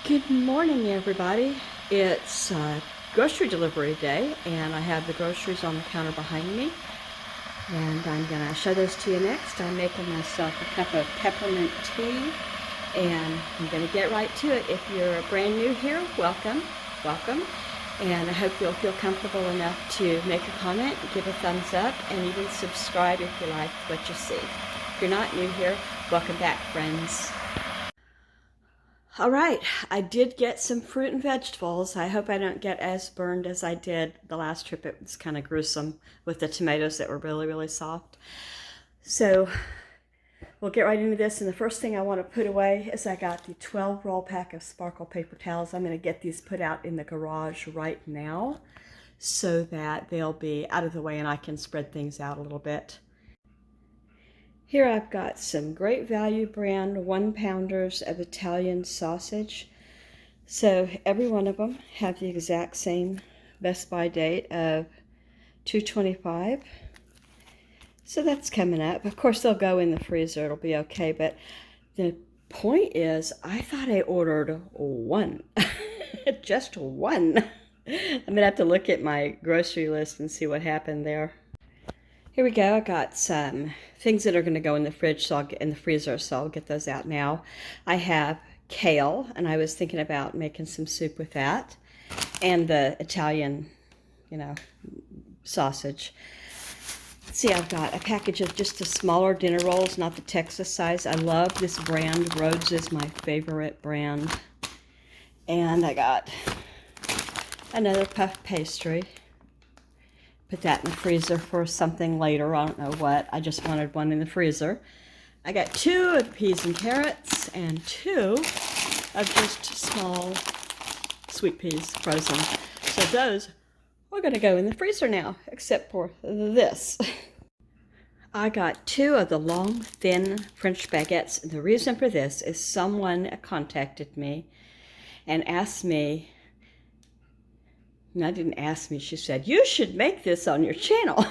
Good morning, everybody. It's grocery delivery day, and I have the groceries on the counter behind me, and I'm going to show those to you next. I'm making myself a cup of peppermint tea, and I'm going to get right to it. If you're brand new here, welcome, welcome, and I hope you'll feel comfortable enough to make a comment, give a thumbs up, and even subscribe if you like what you see. If you're not new here, welcome back, friends. All right, I did get some fruit and vegetables. I hope I don't get as burned as I did the last trip. It was kind of gruesome with the tomatoes that were really, really soft. So we'll get right into this. And the first thing I want to put away is I got the 12 roll pack of sparkle paper towels. I'm going to get these put out in the garage right now so that they'll be out of the way and I can spread things out a little bit. Here I've got some Great Value brand 1-pounders of Italian sausage. So every one of them have the exact same Best By date of 2/25. So that's coming up. Of course they'll go in the freezer, it'll be okay, but the point is I thought I ordered one. Just one. I'm gonna have to look at my grocery list and see what happened there. Here we go. I got some things that are going to go in the fridge, so I'll get in the freezer, so I'll get those out now. I have kale, and I was thinking about making some soup with that, and the Italian, sausage. Let's see, I've got a package of just the smaller dinner rolls, not the Texas size. I love this brand. Rhodes is my favorite brand. And I got another puff pastry. Put that in the freezer for something later. I don't know what. I just wanted one in the freezer. I got 2 of the peas and carrots and 2 of just small sweet peas frozen. So those are going to go in the freezer now, except for this. I got 2 of the long, thin French baguettes. The reason for this is someone contacted me and asked me, didn't ask me, she said, you should make this on your channel.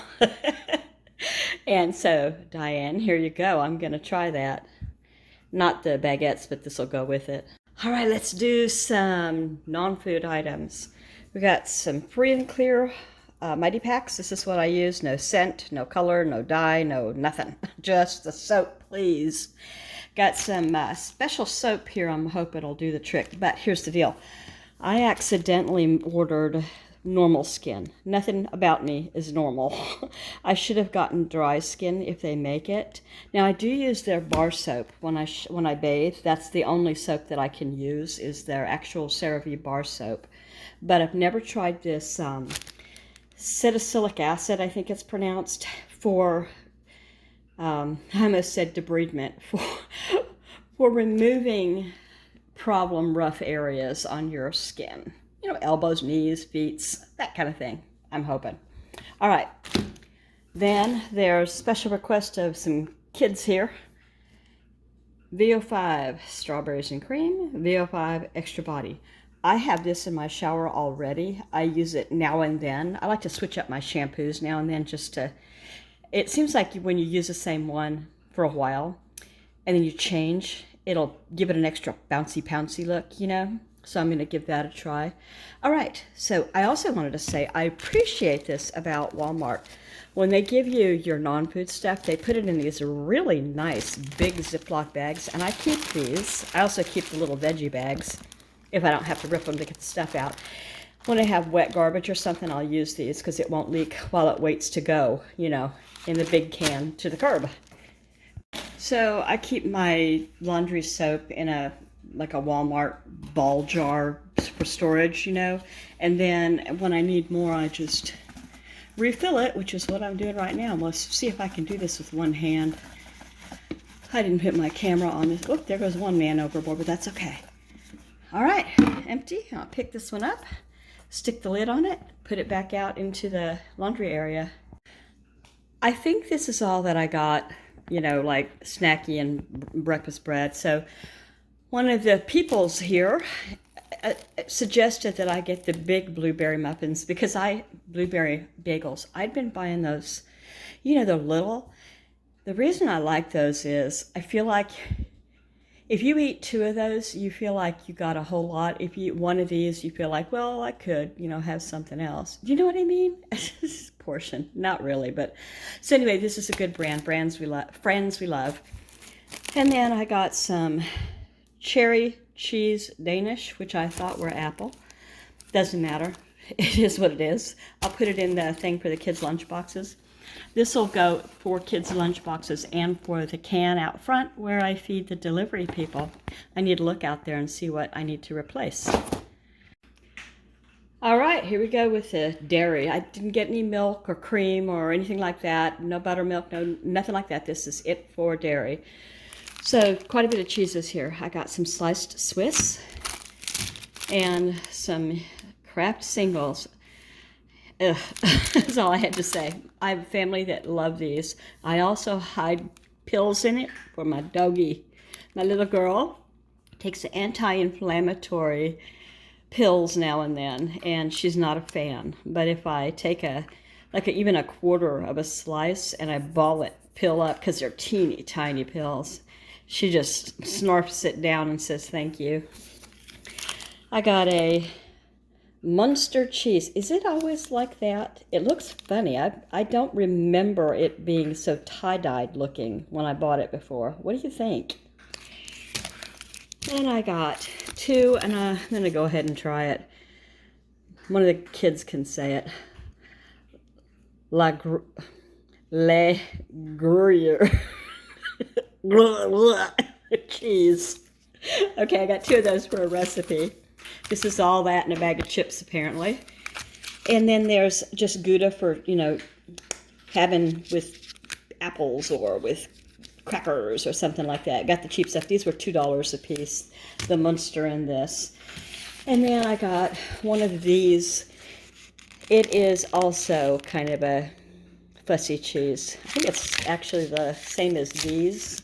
And so, Diane, here you go. I'm going to try that. Not the baguettes, but this will go with it. All right, let's do some non-food items. We got some free and clear Mighty Packs. This is what I use. No scent, no color, no dye, no nothing. Just the soap, please. Got some special soap here. I'm hoping it'll do the trick. But here's the deal. I accidentally ordered normal skin. Nothing about me is normal. I should have gotten dry skin if they make it. Now I do use their bar soap when I bathe. That's the only soap that I can use is their actual CeraVe bar soap. But I've never tried this salicylic acid, I think it's pronounced, for I almost said debridement, for removing problem rough areas on your skin. Elbows, knees, feet, that kind of thing. I'm hoping. All right. Then there's special request of some kids here. VO5 strawberries and cream, VO5 extra body. I have this in my shower already. I use it now and then. I like to switch up my shampoos now and then it seems like when you use the same one for a while and then you change, it'll give it an extra bouncy pouncy look, So I'm going to give that a try. All right, so I also wanted to say I appreciate this about Walmart. When they give you your non-food stuff, they put it in these really nice big Ziploc bags, and I keep these. I also keep the little veggie bags if I don't have to rip them to get the stuff out. When I have wet garbage or something, I'll use these because it won't leak while it waits to go, in the big can to the curb. So I keep my laundry soap in a Walmart ball jar for storage, and then when I need more, I just refill it, which is what I'm doing right now. Let's see if I can do this with one hand. I didn't put my camera on this. Oh, there goes one man overboard, but that's okay. All right, empty. I'll pick this one up, stick the lid on it, put it back out into the laundry area. I think this is all that I got, like snacky and breakfast bread. So one of the peoples here suggested that I get the big blueberry muffins because blueberry bagels. I'd been buying those, they're little. The reason I like those is I feel like If you eat 2 of those, you feel like you got a whole lot. If you eat 1 of these, you feel like, well, I could, have something else. Do you know what I mean? Portion, not really, but so anyway, this is a good brand. Friends we love. And then I got some cherry cheese Danish, which I thought were apple. Doesn't matter. It is what it is. I'll put it in the thing for the kids' lunch boxes. This will go for kids' lunch boxes and for the can out front where I feed the delivery people. I need to look out there and see what I need to replace. All right, here we go with the dairy. I didn't get any milk or cream or anything like that. No buttermilk, nothing like that. This is it for dairy. So quite a bit of cheeses here. I got some sliced Swiss and some Kraft singles. Ugh, that's all I had to say. I have a family that love these. I also hide pills in it for my doggie. My little girl takes anti-inflammatory pills now and then, and she's not a fan. But if I take even a quarter of a slice and I ball it pill up, because they're teeny tiny pills, she just snarfs it down and says thank you. I got a Munster cheese. Is it always like that? It looks funny. I don't remember it being so tie-dyed looking when I bought it before. What do you think? And I got 2, and I'm going to go ahead and try it. One of the kids can say it. Le Gruyere. Cheese. Okay, I got 2 of those for a recipe. This is all that in a bag of chips, apparently. And then there's just Gouda for, having with apples or with crackers or something like that. Got the cheap stuff. These were $2 a piece, the Munster and this. And then I got one of these. It is also kind of a fussy cheese. I think it's actually the same as these.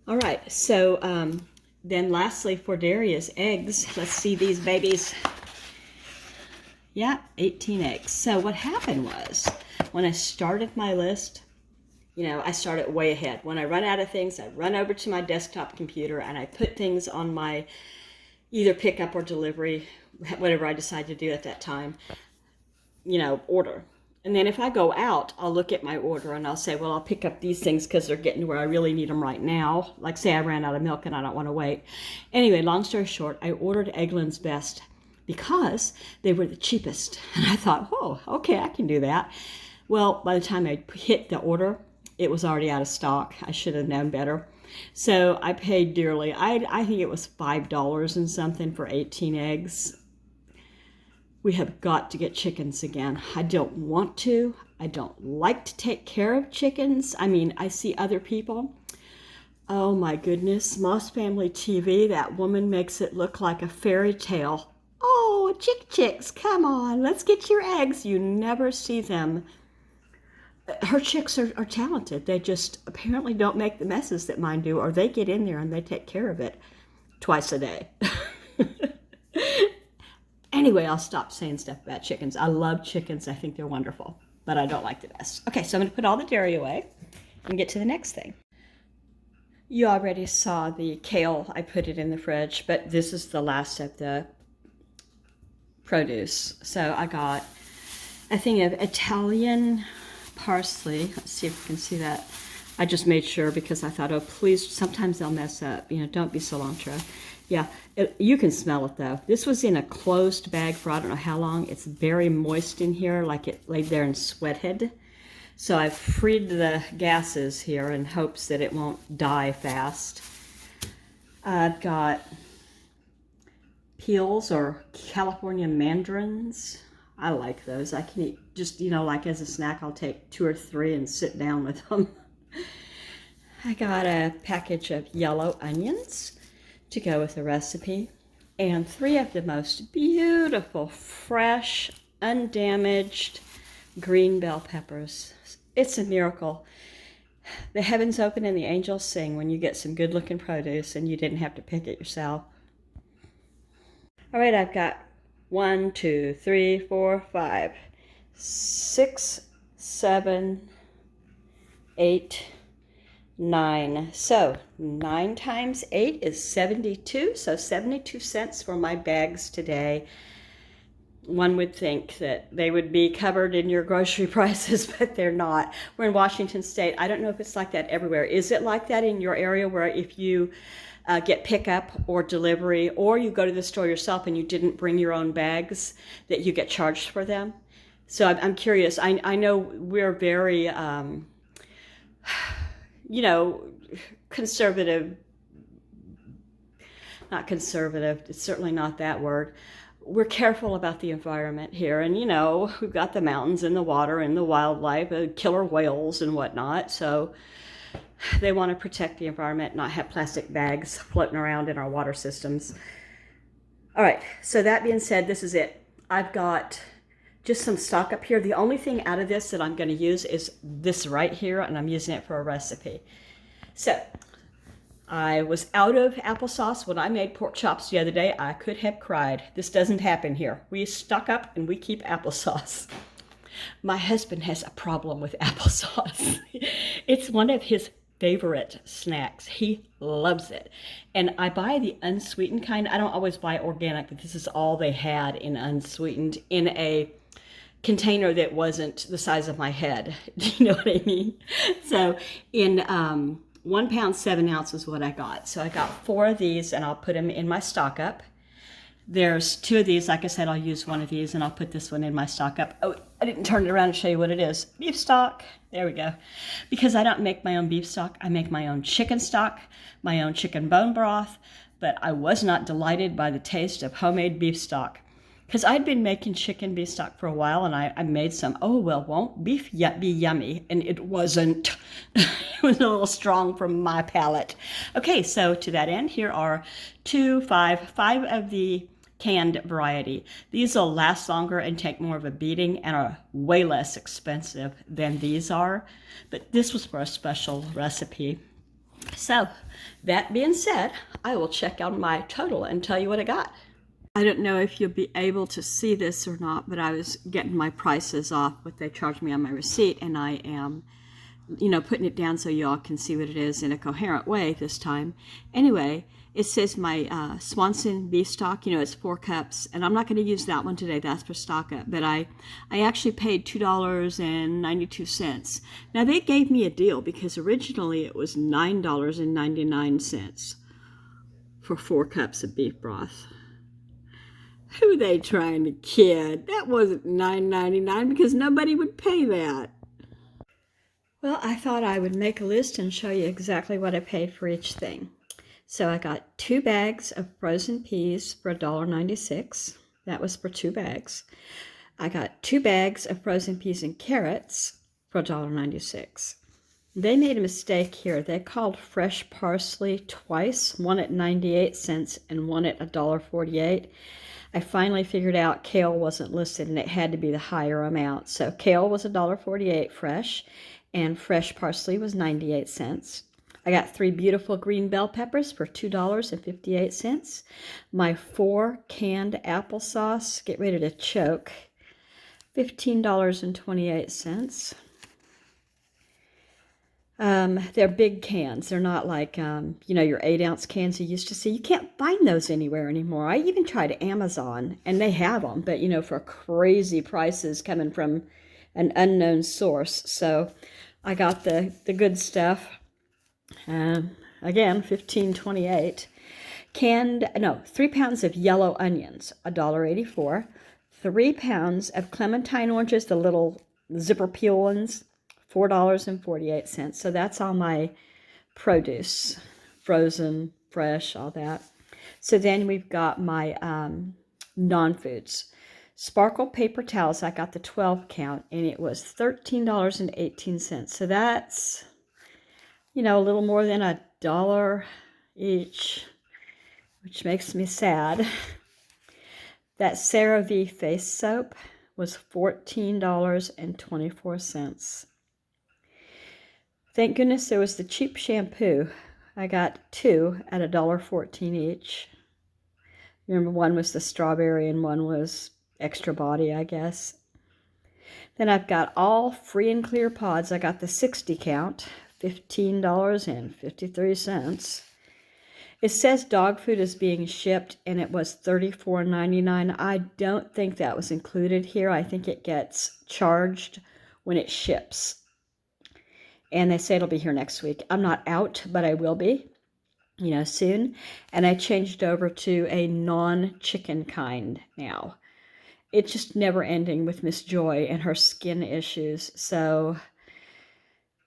All right, so then lastly for dairy is eggs. Let's see these babies. Yeah, 18 eggs. So what happened was, when I started my list, I started way ahead. When I run out of things, I run over to my desktop computer and I put things on my either pickup or delivery, whatever I decide to do at that time, order. And then if I go out, I'll look at my order and I'll say, well, I'll pick up these things because they're getting to where I really need them right now. Like say I ran out of milk and I don't want to wait. Anyway, long story short, I ordered Eggland's Best because they were the cheapest. And I thought, oh, okay, I can do that. Well, by the time I hit the order, it was already out of stock. I should have known better. So I paid dearly. I think it was $5 and something for 18 eggs. We have got to get chickens again. I don't want to. I don't like to take care of chickens. I mean, I see other people. Oh my goodness, Moss Family TV, that woman makes it look like a fairy tale. Oh, chicks, come on, let's get your eggs. You never see them. Her chicks are talented. They just apparently don't make the messes that mine do, or they get in there and they take care of it twice a day. Anyway, I'll stop saying stuff about chickens. I love chickens. I think they're wonderful, but I don't like the best. Okay, so I'm going to put all the dairy away and get to the next thing. You already saw the kale. I put it in the fridge, but this is the last of the produce. So I got a thing of Italian parsley. Let's see if you can see that. I just made sure because I thought, oh, please, sometimes they'll mess up. Don't be cilantro. Yeah, you can smell it though. This was in a closed bag for I don't know how long. It's very moist in here, like it laid there and sweated. So I've freed the gases here in hopes that it won't die fast. I've got peels or California mandarins. I like those. I can eat just, like as a snack, I'll take 2 or 3 and sit down with them. I got a package of yellow onions to go with the recipe, and 3 of the most beautiful, fresh, undamaged green bell peppers. It's a miracle. The heavens open and the angels sing when you get some good-looking produce and you didn't have to pick it yourself. All right, I've got 1, 2, 3, 4, 5, 6, 7, 8, 9. So 9 times 8 is 72. So 72 cents for my bags today. One would think that they would be covered in your grocery prices, but they're not. We're in Washington State. I don't know if it's like that everywhere. Is it like that in your area where if you get pickup or delivery, or you go to the store yourself and you didn't bring your own bags, that you get charged for them? So I'm curious. I know we're very, you know, conservative, not conservative, it's certainly not that word. We're careful about the environment here, and we've got the mountains and the water and the wildlife, killer whales and whatnot, so they want to protect the environment, not have plastic bags floating around in our water systems. All right, so that being said, this is it. I've got just some stock up here. The only thing out of this that I'm going to use is this right here, and I'm using it for a recipe. So I was out of applesauce when I made pork chops the other day. I could have cried. This doesn't happen here. We stock up and we keep applesauce. My husband has a problem with applesauce. It's one of his favorite snacks. He loves it. And I buy the unsweetened kind. I don't always buy organic, but this is all they had in unsweetened in a container that wasn't the size of my head. Do you know what I mean? So in 1 pound, 7 ounces what I got. So I got 4 of these and I'll put them in my stock up. There's 2 of these. Like I said, I'll use 1 of these and I'll put this one in my stock up. Oh, I didn't turn it around to show you what it is. Beef stock. There we go. Because I don't make my own beef stock. I make my own chicken stock, my own chicken bone broth. But I was not delighted by the taste of homemade beef stock. Because I'd been making chicken beef stock for a while, and I made some. Oh, well, won't beef be yummy? And it wasn't. It was a little strong for my palate. Okay, so to that end, here are 5 of the canned variety. These will last longer and take more of a beating and are way less expensive than these are. But this was for a special recipe. So that being said, I will check out my total and tell you what I got. I don't know if you'll be able to see this or not, but I was getting my prices off what they charged me on my receipt, and I am, putting it down so y'all can see what it is in a coherent way this time. Anyway, it says my Swanson beef stock, it's 4 cups, and I'm not going to use that one today. That's for stock up, but I actually paid $2.92. Now, they gave me a deal because originally it was $9.99 for 4 cups of beef broth. Who are they trying to kid? That wasn't $9.99 because nobody would pay that. Well, I thought I would make a list and show you exactly what I paid for each thing. So I got 2 bags of frozen peas for $1.96. That was for 2 bags. I got 2 bags of frozen peas and carrots for $1.96. They made a mistake here. They called fresh parsley twice, one at 98 cents and one at $1.48. I finally figured out kale wasn't listed and it had to be the higher amount. So kale was $1.48 fresh, and fresh parsley was 98 cents. I got 3 beautiful green bell peppers for $2.58. My 4 canned applesauce, get ready to choke, $15.28. They're big cans. They're not like, your 8-ounce cans you used to see. You can't find those anywhere anymore. I even tried Amazon, and they have them, but, for crazy prices coming from an unknown source. So I got the good stuff. Again, $15.28. 3 pounds of yellow onions, $1.84. 3 pounds of clementine oranges, the little zipper peel ones, $4.48. So that's all my produce, frozen, fresh, all that. So then we've got my non-foods. Sparkle paper towels, I got the 12 count, and it was $13.18. So that's, a little more than $1 each, which makes me sad. That CeraVe face soap was $14.24. Thank goodness there was the cheap shampoo. I got 2 at $1.14 each. Remember, one was the strawberry and one was extra body, I guess. Then I've got all free and clear pods. I got the 60 count, $15.53. It says dog food is being shipped, and it was $34.99. I don't think that was included here. I think it gets charged when it ships. And they say it'll be here next week. I'm not out, but I will be, soon. And I changed over to a non-chicken kind now. It's just never ending with Miss Joy and her skin issues. So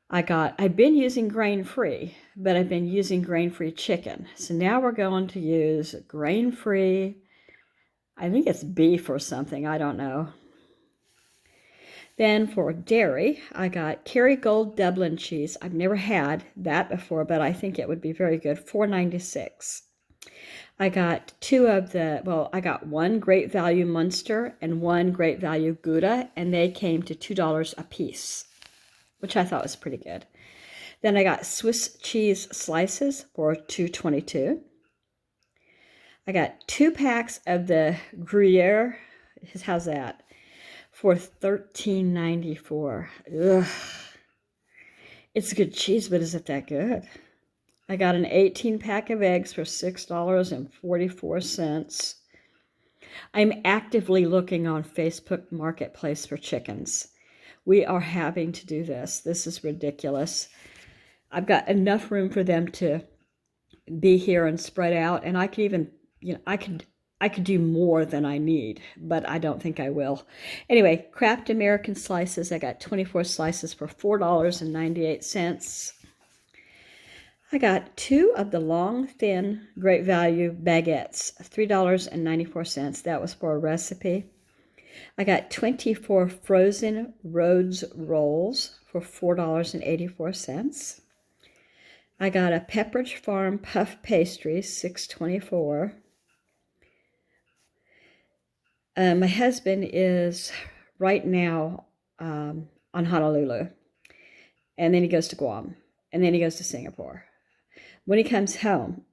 I've been using grain-free, but I've been using grain-free chicken. So now we're going to use grain-free, I think it's beef or something, I don't know. Then for dairy, I got Kerrygold Dublin cheese. I've never had that before, but I think it would be very good, $4.96. I got I got one Great Value Munster and one Great Value Gouda, and they came to $2 a piece, which I thought was pretty good. Then I got Swiss cheese slices for $2.22. I got 2 packs of the Gruyere. How's that? For $13.94. Ugh. It's a good cheese, but is it that good? I got an 18-pack of eggs for $6.44. I'm actively looking on Facebook Marketplace for chickens. We are having to do this. This is ridiculous. I've got enough room for them to be here and spread out, and I could even, I could do more than I need, but I don't think I will. Anyway, Kraft American slices. I got 24 slices for $4.98. I got 2 of the long, thin, Great Value baguettes, $3.94. That was for a recipe. I got 24 frozen Rhodes rolls for $4.84. I got a Pepperidge Farm puff pastry, $6.24. My husband is right now on Honolulu, and then he goes to Guam, and then he goes to Singapore. When he comes home,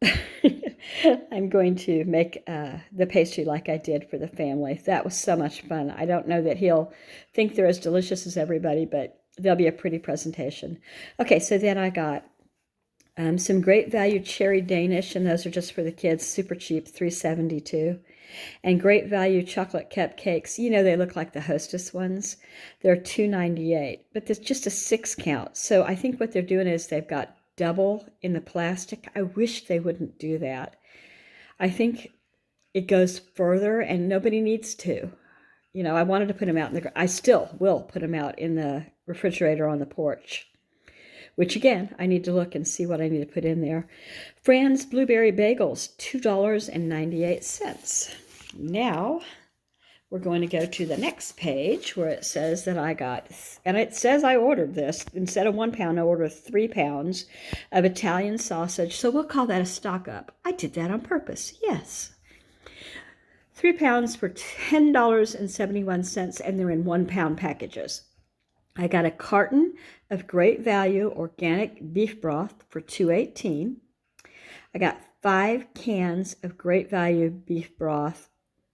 I'm going to make the pastry like I did for the family. That was so much fun. I don't know that he'll think they're as delicious as everybody, but they'll be a pretty presentation. Okay, so then I got some Great Value Cherry Danish, and those are just for the kids, super cheap, $3.72. And Great Value Chocolate Cupcakes, they look like the Hostess ones. They're $2.98, but there's just a 6 count. So I think what they're doing is they've got double in the plastic. I wish they wouldn't do that. I think it goes further, and nobody needs to. I wanted to put them out I still will put them out in the refrigerator on the porch, which again, I need to look and see what I need to put in there. Fran's Blueberry Bagels, $2.98. Now, we're going to go to the next page where it says that I got, and it says I ordered this. Instead of 1 pound, I ordered 3 pounds of Italian sausage. So we'll call that a stock up. I did that on purpose, yes. 3 pounds for $10.71, and they're in 1 pound packages. I got a carton of Great Value organic beef broth for $2.18. I got 5 cans of Great Value beef broth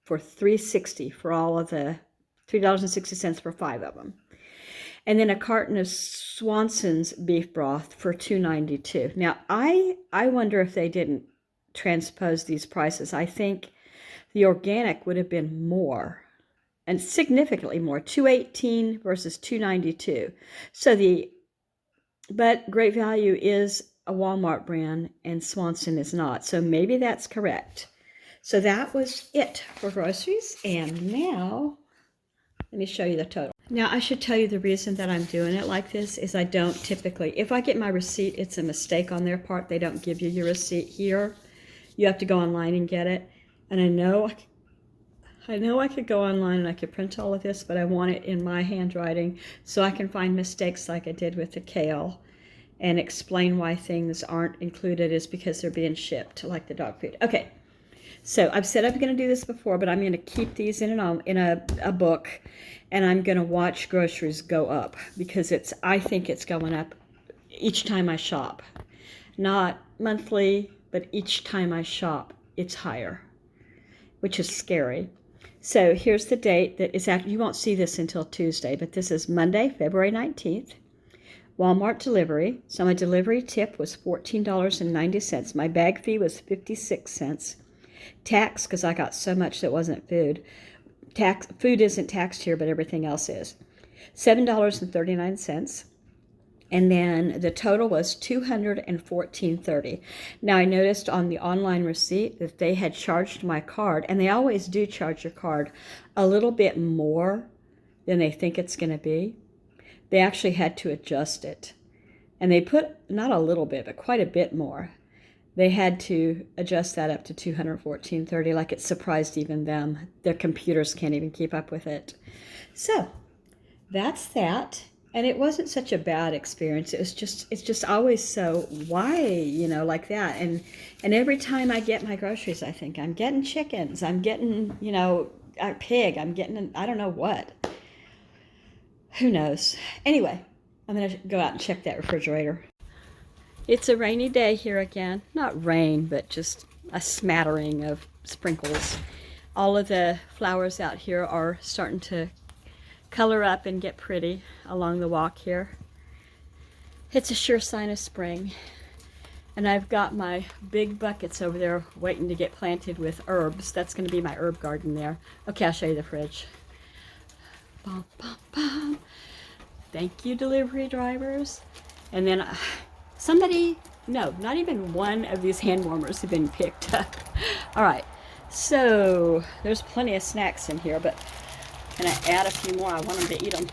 for $3.60 for all of the $3.60 for 5 of them. And then a carton of Swanson's beef broth for $2.92. Now, I wonder if they didn't transpose these prices. I think the organic would have been more, and significantly more, $2.18 versus $2.92. But Great Value is a Walmart brand and Swanson is not. So maybe that's correct. So that was it for groceries. And now, let me show you the total. Now, I should tell you the reason that I'm doing it like this is I don't typically, if I get my receipt, it's a mistake on their part. They don't give you your receipt here. You have to go online and get it. And I know I could go online and I could print all of this, but I want it in my handwriting so I can find mistakes like I did with the kale and explain why things aren't included is because they're being shipped, like the dog food. Okay, so I've said I'm going to do this before, but I'm going to keep these in a book, and I'm going to watch groceries go up because I think it's going up each time I shop. Not monthly, but each time I shop, it's higher, which is scary. So here's the date that is you won't see this until Tuesday, but this is Monday, February 19th. Walmart delivery. So my delivery tip was $14.90. My bag fee was 56 cents. Tax, because I got so much that wasn't food. Food isn't taxed here, but everything else is. $7.39. And then the total was $214.30. Now I noticed on the online receipt that they had charged my card, and they always do charge your card a little bit more than they think it's going to be. They actually had to adjust it. And they put not a little bit, but quite a bit more. They had to adjust that up to $214.30, like it surprised even them. Their computers can't even keep up with it. So that's that. And it wasn't such a bad experience. It's just always so, why, like that. And every time I get my groceries, I think I'm getting chickens, I'm getting, a pig, I'm getting, I don't know what. Who knows? Anyway, I'm going to go out and check that refrigerator. It's a rainy day here again. Not rain, but just a smattering of sprinkles. All of the flowers out here are starting to color up and get pretty along the walk here. It's a sure sign of spring. And I've got my big buckets over there waiting to get planted with herbs. That's going to be my herb garden there. Okay, I'll show you the fridge. Bum, bum, bum. Thank you, delivery drivers. And then no, not even one of these hand warmers have been picked up. All right, so there's plenty of snacks in here, but I'm going to add a few more. I want them to eat them.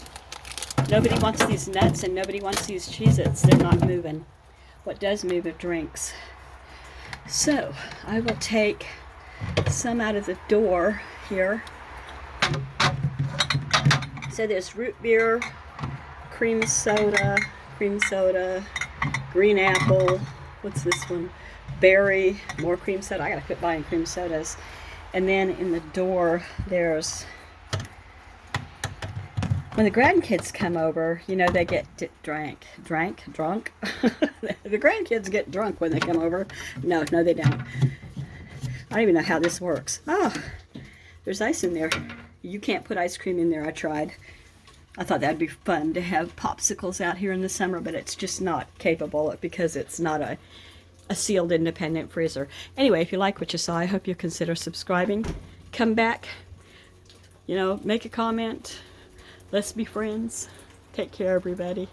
Nobody wants these nuts and nobody wants these Cheez-Its. They're not moving. What does move are drinks. So I will take some out of the door here. So there's root beer, cream soda, green apple, what's this one? Berry, more cream soda. I gotta quit buying cream sodas. And then in the door, there's, when the grandkids come over, they get drunk. The grandkids get drunk when they come over. No, they don't. I don't even know how this works. Oh, there's ice in there. You can't put ice cream in there. I tried. I thought that'd be fun to have popsicles out here in the summer, but it's just not capable because it's not a sealed independent freezer. Anyway, if you like what you saw, I hope you'll consider subscribing. Come back, make a comment. Let's be friends. Take care, everybody.